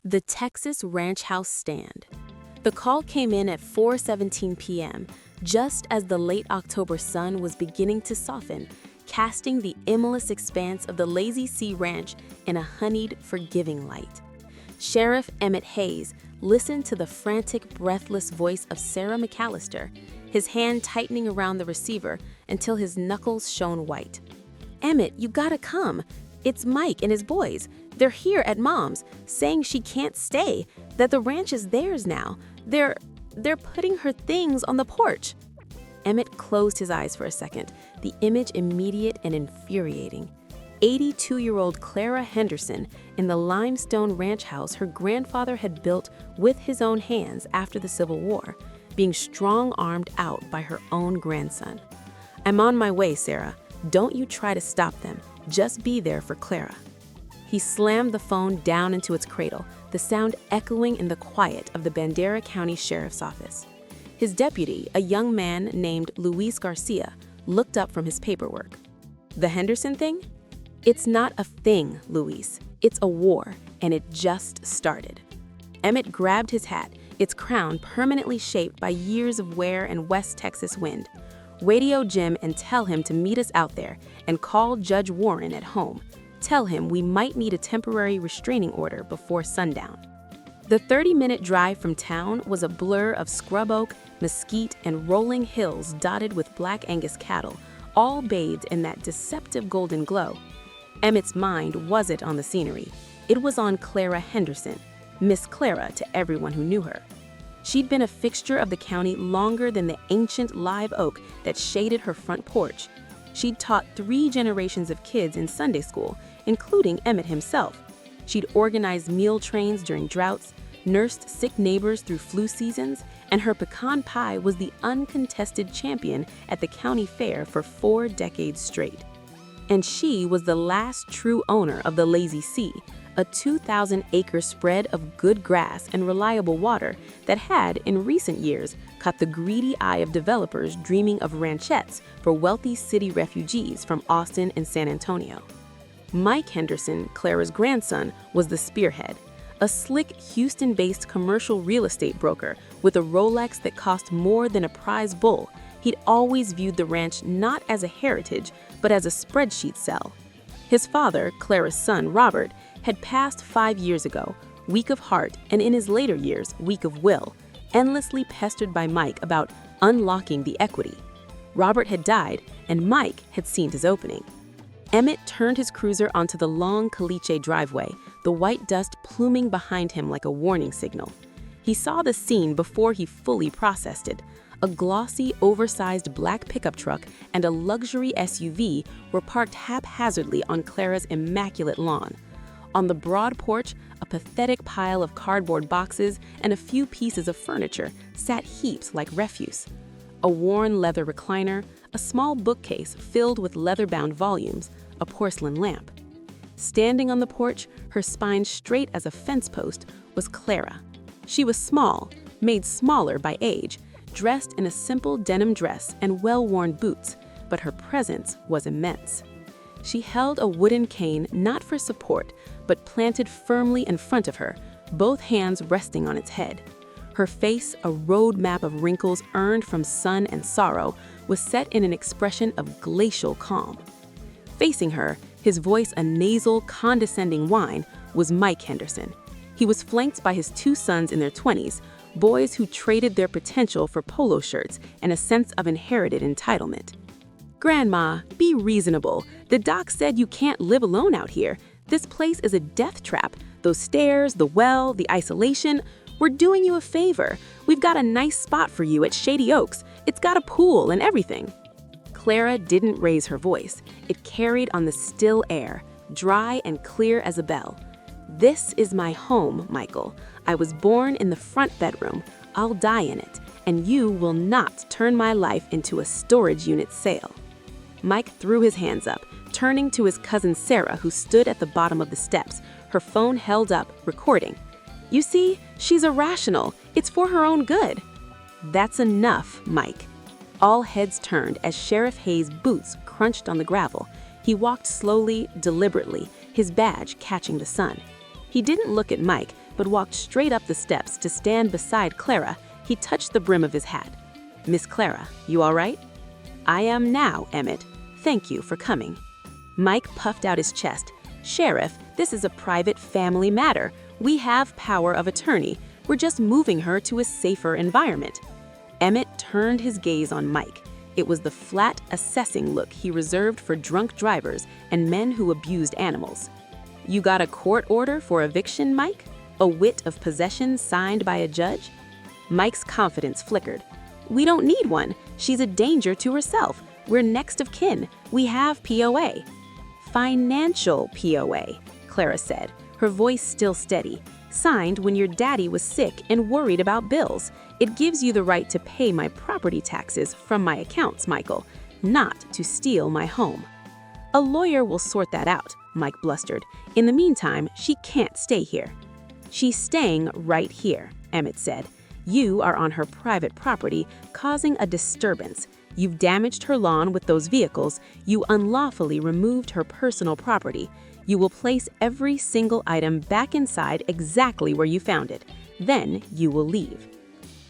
The Texas Ranch House Stand. The call came in at 4:17 p.m., just as the late October sun was beginning to soften, casting the endless expanse of the Lazy C Ranch in a honeyed, forgiving light. Sheriff Emmett Hayes listened to the frantic, breathless voice of Sarah McAllister, his hand tightening around the receiver until his knuckles shone white. "Emmett, you gotta come. It's Mike and his boys. They're here at Mom's, saying she can't stay, that the ranch is theirs now. They're putting her things on the porch." Emmett closed his eyes for a second, the image immediate and infuriating. 82-year-old Clara Henderson in the limestone ranch house her grandfather had built with his own hands after the Civil War, being strong-armed out by her own grandson. "I'm on my way, Sarah. Don't you try to stop them. Just be there for Clara." He slammed the phone down into its cradle, the sound echoing in the quiet of the Bandera County Sheriff's Office. His deputy, a young man named Luis Garcia, looked up from his paperwork. "The Henderson thing? It's not a thing, Luis. It's a war, and it just started." Emmett grabbed his hat, its crown permanently shaped by years of wear and West Texas wind. "Radio Jim and tell him to meet us out there, and call Judge Warren at home. Tell him we might need a temporary restraining order before sundown." The 30-minute drive from town was a blur of scrub oak, mesquite, and rolling hills dotted with Black Angus cattle, all bathed in that deceptive golden glow. Emmett's mind wasn't on the scenery. It was on Clara Henderson, Miss Clara to everyone who knew her. She'd been a fixture of the county longer than the ancient live oak that shaded her front porch. She'd taught 3 generations of kids in Sunday school, including Emmett himself. She'd organized meal trains during droughts, nursed sick neighbors through flu seasons, and her pecan pie was the uncontested champion at the county fair for 4 decades straight. And she was the last true owner of the Lazy C, a 2,000-acre spread of good grass and reliable water that had, in recent years, caught the greedy eye of developers dreaming of ranchettes for wealthy city refugees from Austin and San Antonio. Mike Henderson, Clara's grandson, was the spearhead, a slick Houston-based commercial real estate broker with a Rolex that cost more than a prize bull. He'd always viewed the ranch not as a heritage, but as a spreadsheet sell. His father, Clara's son, Robert, had passed 5 years ago, weak of heart and in his later years, weak of will, endlessly pestered by Mike about unlocking the equity. Robert had died, and Mike had seen his opening. Emmett turned his cruiser onto the long caliche driveway, the white dust pluming behind him like a warning signal. He saw the scene before he fully processed it. A glossy, oversized black pickup truck and a luxury SUV were parked haphazardly on Clara's immaculate lawn. On the broad porch, a pathetic pile of cardboard boxes and a few pieces of furniture sat heaps like refuse. A worn leather recliner, a small bookcase filled with leather-bound volumes, a porcelain lamp. Standing on the porch, her spine straight as a fence post, was Clara. She was small, made smaller by age, dressed in a simple denim dress and well-worn boots, but her presence was immense. She held a wooden cane not for support, but planted firmly in front of her, both hands resting on its head. Her face, a road map of wrinkles earned from sun and sorrow, was set in an expression of glacial calm. Facing her, his voice a nasal, condescending whine, was Mike Henderson. He was flanked by his 2 sons in their 20s, boys who traded their potential for polo shirts and a sense of inherited entitlement. "Grandma, be reasonable. The doc said you can't live alone out here. This place is a death trap. Those stairs, the well, the isolation. We're doing you a favor. We've got a nice spot for you at Shady Oaks. It's got a pool and everything." Clara didn't raise her voice. It carried on the still air, dry and clear as a bell. "This is my home, Michael. I was born in the front bedroom. I'll die in it, and you will not turn my life into a storage unit sale." Mike threw his hands up, turning to his cousin Sarah, who stood at the bottom of the steps, her phone held up, recording. "You see, she's irrational. It's for her own good." "That's enough, Mike." All heads turned as Sheriff Hayes' boots crunched on the gravel. He walked slowly, deliberately, his badge catching the sun. He didn't look at Mike, but walked straight up the steps to stand beside Clara. He touched the brim of his hat. "Miss Clara, you all right?" "I am now, Emmett. Thank you for coming." Mike puffed out his chest. "Sheriff, this is a private family matter. We have power of attorney. We're just moving her to a safer environment." Emmett turned his gaze on Mike. It was the flat, assessing look he reserved for drunk drivers and men who abused animals. "You got a court order for eviction, Mike? A writ of possession signed by a judge?" Mike's confidence flickered. "We don't need one. She's a danger to herself. We're next of kin. We have POA." "Financial POA," Clara said, her voice still steady. "Signed when your daddy was sick and worried about bills. It gives you the right to pay my property taxes from my accounts, Michael, not to steal my home." "A lawyer will sort that out," Mike blustered. "In the meantime, she can't stay here." "She's staying right here," Emmett said. "You are on her private property, causing a disturbance. You've damaged her lawn with those vehicles. You unlawfully removed her personal property. You will place every single item back inside exactly where you found it. Then you will leave."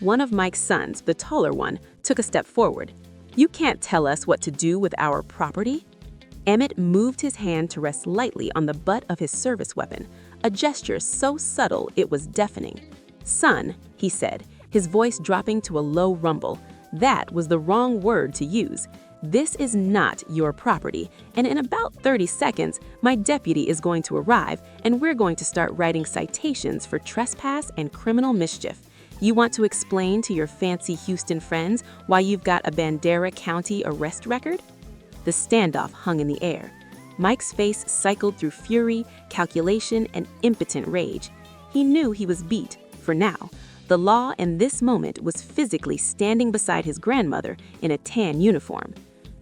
One of Mike's sons, the taller one, took a step forward. "You can't tell us what to do with our property?" Emmett moved his hand to rest lightly on the butt of his service weapon, a gesture so subtle it was deafening. "Son," he said, his voice dropping to a low rumble, "that was the wrong word to use. This is not your property, and in about 30 seconds, my deputy is going to arrive, and we're going to start writing citations for trespass and criminal mischief. You want to explain to your fancy Houston friends why you've got a Bandera County arrest record?" The standoff hung in the air. Mike's face cycled through fury, calculation, and impotent rage. He knew he was beat, for now. The law in this moment was physically standing beside his grandmother in a tan uniform.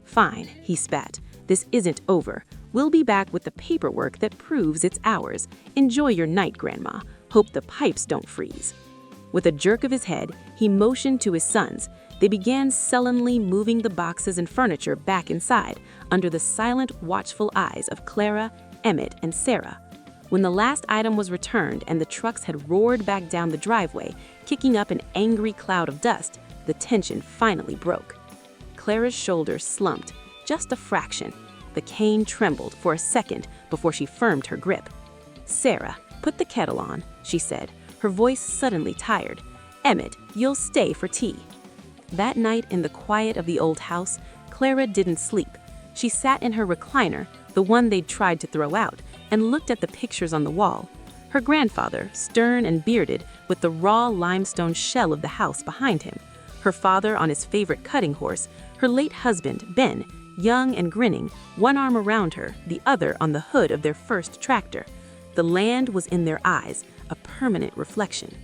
"Fine," he spat. "This isn't over. We'll be back with the paperwork that proves it's ours. Enjoy your night, Grandma. Hope the pipes don't freeze." With a jerk of his head, he motioned to his sons. They began sullenly moving the boxes and furniture back inside, under the silent, watchful eyes of Clara, Emmett, and Sarah. When the last item was returned and the trucks had roared back down the driveway, kicking up an angry cloud of dust, the tension finally broke. Clara's shoulders slumped, just a fraction. The cane trembled for a second before she firmed her grip. "Sarah, put the kettle on," she said, her voice suddenly tired. "Emmett, you'll stay for tea." That night in the quiet of the old house, Clara didn't sleep. She sat in her recliner, the one they'd tried to throw out, and looked at the pictures on the wall. Her grandfather, stern and bearded, with the raw limestone shell of the house behind him. Her father on his favorite cutting horse. Her late husband, Ben, young and grinning, one arm around her, the other on the hood of their first tractor. The land was in their eyes, a permanent reflection.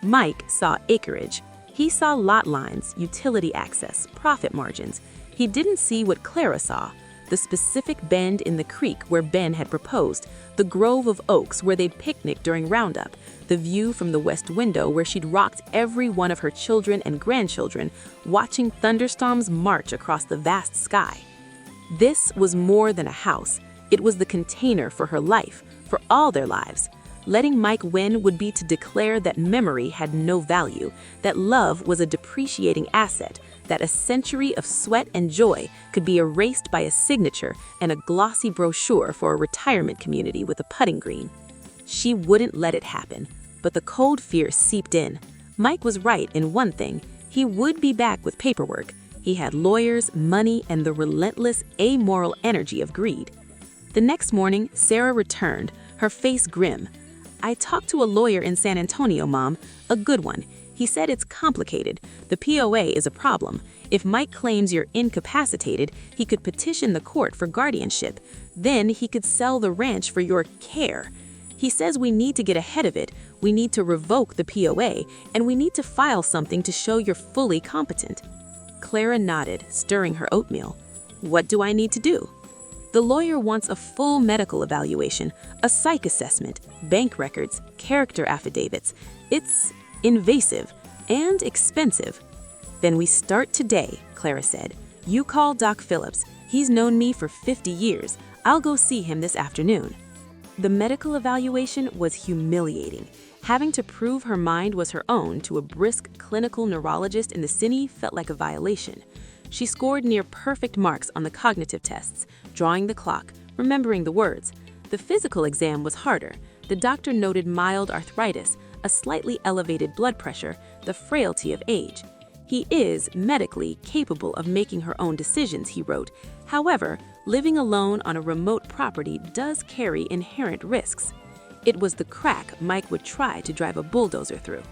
Mike saw acreage. He saw lot lines, utility access, profit margins. He didn't see what Clara saw, the specific bend in the creek where Ben had proposed, the grove of oaks where they'd picnicked during Roundup, the view from the west window where she'd rocked every one of her children and grandchildren, watching thunderstorms march across the vast sky. This was more than a house. It was the container for her life, for all their lives. Letting Mike win would be to declare that memory had no value, that love was a depreciating asset, that a century of sweat and joy could be erased by a signature and a glossy brochure for a retirement community with a putting green. She wouldn't let it happen, but the cold fear seeped in. Mike was right in one thing. He would be back with paperwork. He had lawyers, money, and the relentless, amoral energy of greed. The next morning, Sarah returned, her face grim. "I talked to a lawyer in San Antonio, Mom, a good one. He said it's complicated. The POA is a problem. If Mike claims you're incapacitated, he could petition the court for guardianship. Then he could sell the ranch for your care. He says we need to get ahead of it. We need to revoke the POA, and we need to file something to show you're fully competent." Clara nodded, stirring her oatmeal. "What do I need to do?" "The lawyer wants a full medical evaluation, a psych assessment, bank records, character affidavits. It's invasive and expensive." "Then we start today," Clara said. "You call Doc Phillips. He's known me for 50 years. I'll go see him this afternoon." The medical evaluation was humiliating. Having to prove her mind was her own to a brisk clinical neurologist in the city felt like a violation. She scored near-perfect marks on the cognitive tests, drawing the clock, remembering the words. The physical exam was harder. The doctor noted mild arthritis, a slightly elevated blood pressure, the frailty of age. He is medically capable of making her own decisions, he wrote. However, living alone on a remote property does carry inherent risks. It was the crack Mike would try to drive a bulldozer through.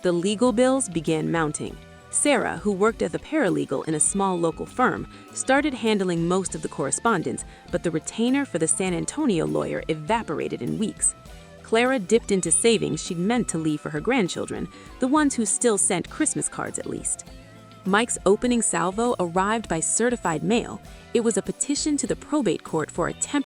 The legal bills began mounting. Sarah, who worked as a paralegal in a small local firm, started handling most of the correspondence, but the retainer for the San Antonio lawyer evaporated in weeks. Clara dipped into savings she'd meant to leave for her grandchildren, the ones who still sent Christmas cards at least. Mike's opening salvo arrived by certified mail. It was a petition to the probate court for a temporary